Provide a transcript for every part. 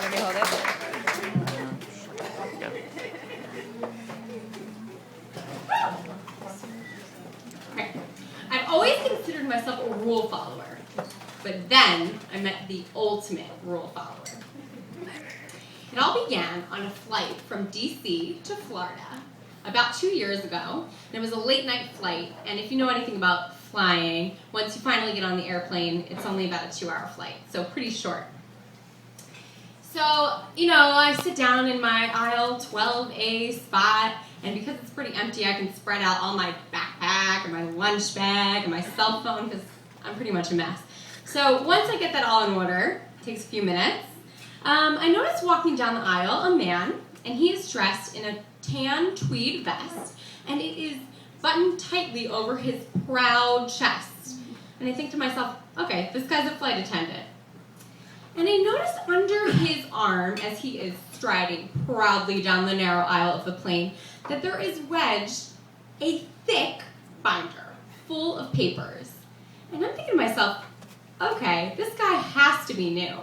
Let me hold it. Okay. I've always considered myself a rule follower, but then I met the ultimate rule follower. It all began on a flight from DC to Florida about 2 years ago. And it was a late night flight, and if you know anything about flying, once you finally get on the airplane, it's only about a 2-hour flight, so pretty short. So, I sit down in my aisle 12A spot, and because it's pretty empty, I can spread out all my backpack and my lunch bag and my cell phone, because I'm pretty much a mess. So once I get that all in order, it takes a few minutes, I noticed walking down the aisle a man, and he is dressed in a tan tweed vest, and it is buttoned tightly over his proud chest. And I think to myself, okay, this guy's a flight attendant. And I noticed under his arm, as he is striding proudly down the narrow aisle of the plane, that there is wedged a thick binder full of papers. And I'm thinking to myself, okay, this guy has to be new.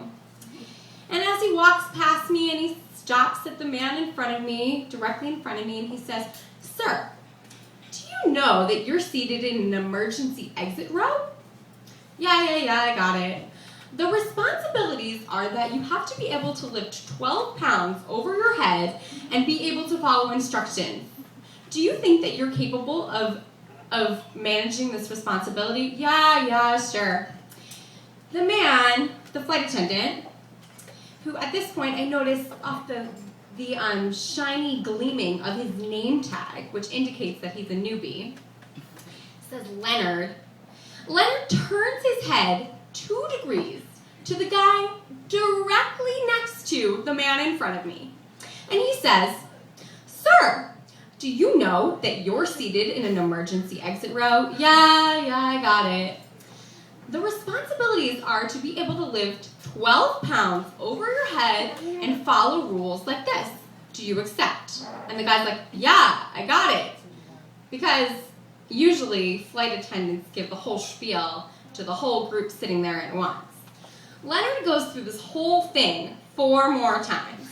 And as he walks past me and he stops at the man in front of me, directly in front of me, and he says, "Sir, do you know that you're seated in an emergency exit row?" Yeah, I got it. The responsibilities are that you have to be able to lift 12 pounds over your head and be able to follow instructions. Do you think that you're capable of managing this responsibility? Yeah, sure. The man, the flight attendant, who at this point I notice off the shiny gleaming of his name tag, which indicates that he's a newbie, says Leonard. Leonard turns his head 2 degrees to the guy directly next to the man in front of me. And he says, "Sir, do you know that you're seated in an emergency exit row?" Yeah, I got it. The responsibilities are to be able to lift 12 pounds over your head and follow rules like this. Do you accept? And the guy's like, yeah, I got it. Because usually flight attendants give the whole spiel to the whole group sitting there at once. Leonard goes through this whole thing 4 more times.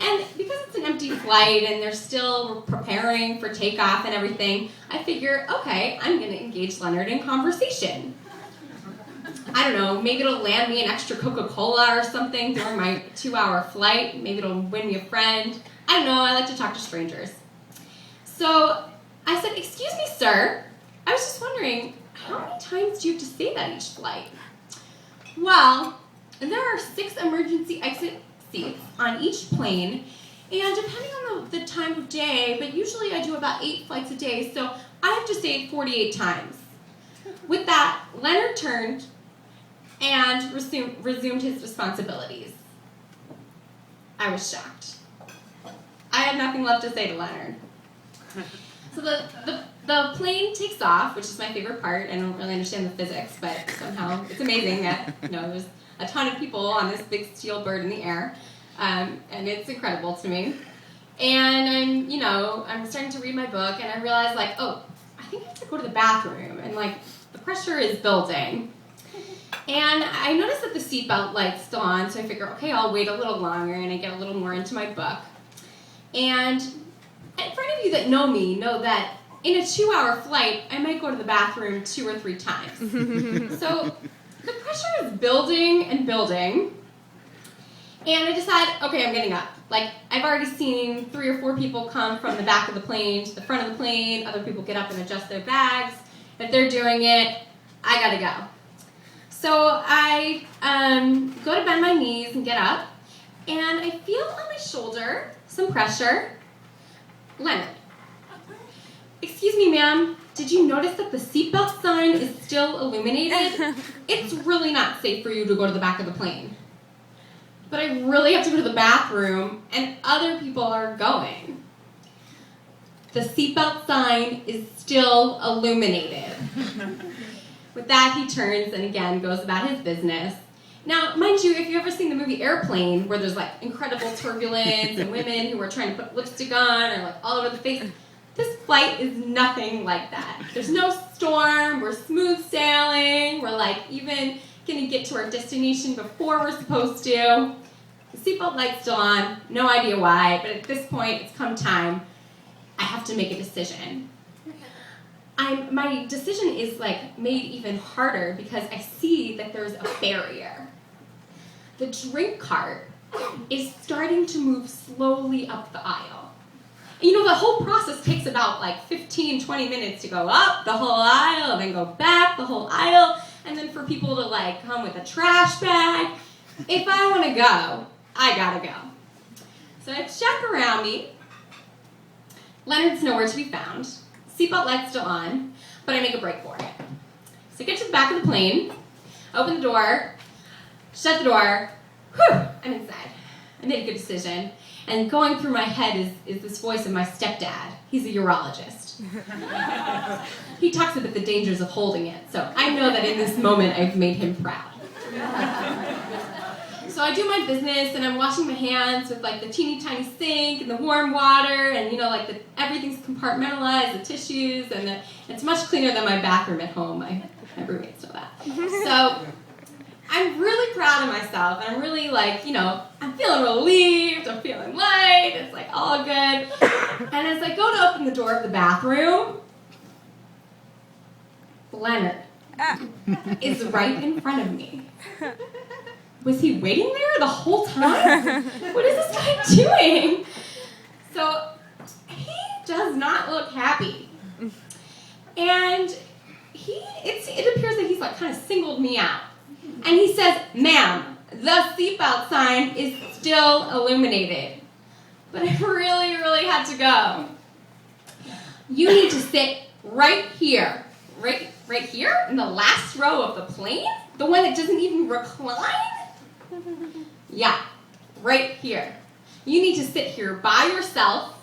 And because it's an empty flight and they're still preparing for takeoff and everything, I figure, okay, I'm going to engage Leonard in conversation. I don't know, maybe it'll land me an extra Coca-Cola or something during my 2-hour flight. Maybe it'll win me a friend. I don't know, I like to talk to strangers. So I said, "Excuse me, sir, I was just wondering, how many times do you have to say that each flight?" "Well, there are 6 emergency exit seats on each plane, and depending on the time of day, but usually I do about 8 flights a day, so I have to say it 48 times. With that, Leonard turned and resumed his responsibilities. I was shocked. I had nothing left to say to Leonard. So the plane takes off, which is my favorite part. I don't really understand the physics, but somehow it's amazing that there's a ton of people on this big steel bird in the air, and it's incredible to me. And I'm starting to read my book, and I realize I think I have to go to the bathroom, and the pressure is building. And I notice that the seatbelt light's still on, so I figure, okay, I'll wait a little longer, and I get a little more into my book. And for any of you that know me, know that in a 2-hour flight, I might go to the bathroom 2 or 3 times. So the pressure is building and building, and I decide, okay, I'm getting up. I've already seen 3 or 4 people come from the back of the plane to the front of the plane. Other people get up and adjust their bags. If they're doing it, I gotta go. So I go to bend my knees and get up, and I feel on my shoulder some pressure. Leonard, "Excuse me, ma'am, did you notice that the seatbelt sign is still illuminated? It's really not safe for you to go to the back of the plane. But I really have to go to the bathroom, and other people are going." The seatbelt sign is still illuminated. With that, he turns and again goes about his business. Now, mind you, if you've ever seen the movie Airplane, where there's incredible turbulence and women who are trying to put lipstick on or all over the face, this flight is nothing like that. There's no storm, we're smooth sailing, we're even gonna get to our destination before we're supposed to. The seatbelt light's still on, no idea why, but at this point, it's come time. I have to make a decision. My decision is made even harder because I see that there's a barrier. The drink cart is starting to move slowly up the aisle. The whole process takes about 15, 20 minutes to go up the whole aisle, and then go back the whole aisle, and then for people to come with a trash bag. If I want to go, I gotta go. So I check around me. Leonard's nowhere to be found. Seatbelt light's still on, but I make a break for it. So I get to the back of the plane, open the door, shut the door. Whew, I'm inside. I made a good decision. And going through my head is this voice of my stepdad. He's a urologist. He talks about the dangers of holding it, so I know that in this moment I've made him proud. So I do my business, and I'm washing my hands with the teeny tiny sink and the warm water, and everything's compartmentalized, the tissues, and it's much cleaner than my bathroom at home. My roommates know that. So I'm really proud of myself, and I'm really I'm feeling relieved, I'm feeling light, it's all good. And as I go to open the door of the bathroom, Leonard is right in front of me. Was he waiting there the whole time? What is this guy doing? So he does not look happy. And it appears that he's kind of singled me out. And he says, "Ma'am, the seatbelt sign is still illuminated." But I really, really had to go. "You need to sit right here. Right here? In the last row of the plane? The one that doesn't even recline?" "Yeah, right here. You need to sit here by yourself,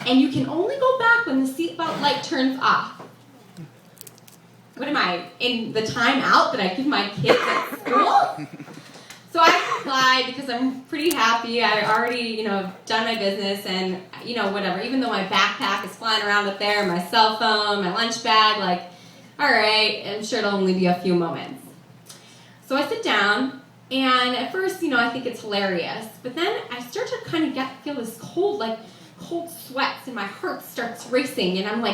and you can only go back when the seatbelt light turns off." What am I, in the time out that I give my kids at school? So I complied because I'm pretty happy. I already, done my business, and, whatever. Even though my backpack is flying around up there, my cell phone, my lunch bag, all right, I'm sure it'll only be a few moments. So I sit down, and at first, I think it's hilarious. But then I start to kind of feel this cold sweats, and my heart starts racing, and I'm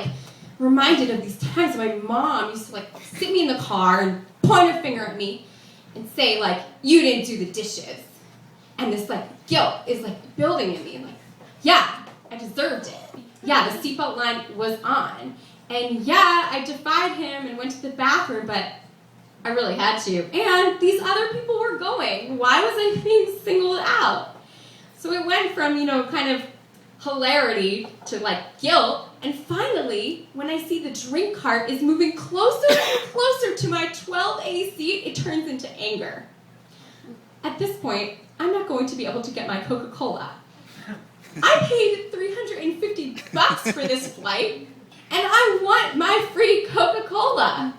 reminded of these times my mom used to sit me in the car and point her finger at me and say "You didn't do the dishes." And this guilt is building in me. Yeah, I deserved it. Yeah, the seatbelt line was on. And yeah, I defied him and went to the bathroom, but I really had to. And these other people were going. Why was I being singled out? So it went from, kind of hilarity to guilt. And finally, when I see the drink cart is moving closer and closer to my 12A seat, it turns into anger. At this point, I'm not going to be able to get my Coca-Cola. I paid $350 for this flight, and I want my free Coca-Cola.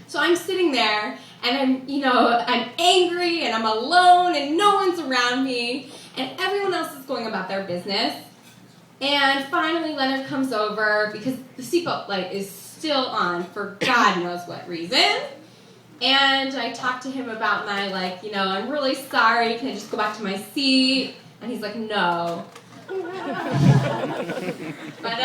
So I'm sitting there, and I'm angry, and I'm alone, and no one's around me, and everyone else is going about their business. And finally, Leonard comes over because the seatbelt light is still on for God knows what reason. And I talk to him about my, I'm really sorry, can I just go back to my seat? And he's like, "No." But,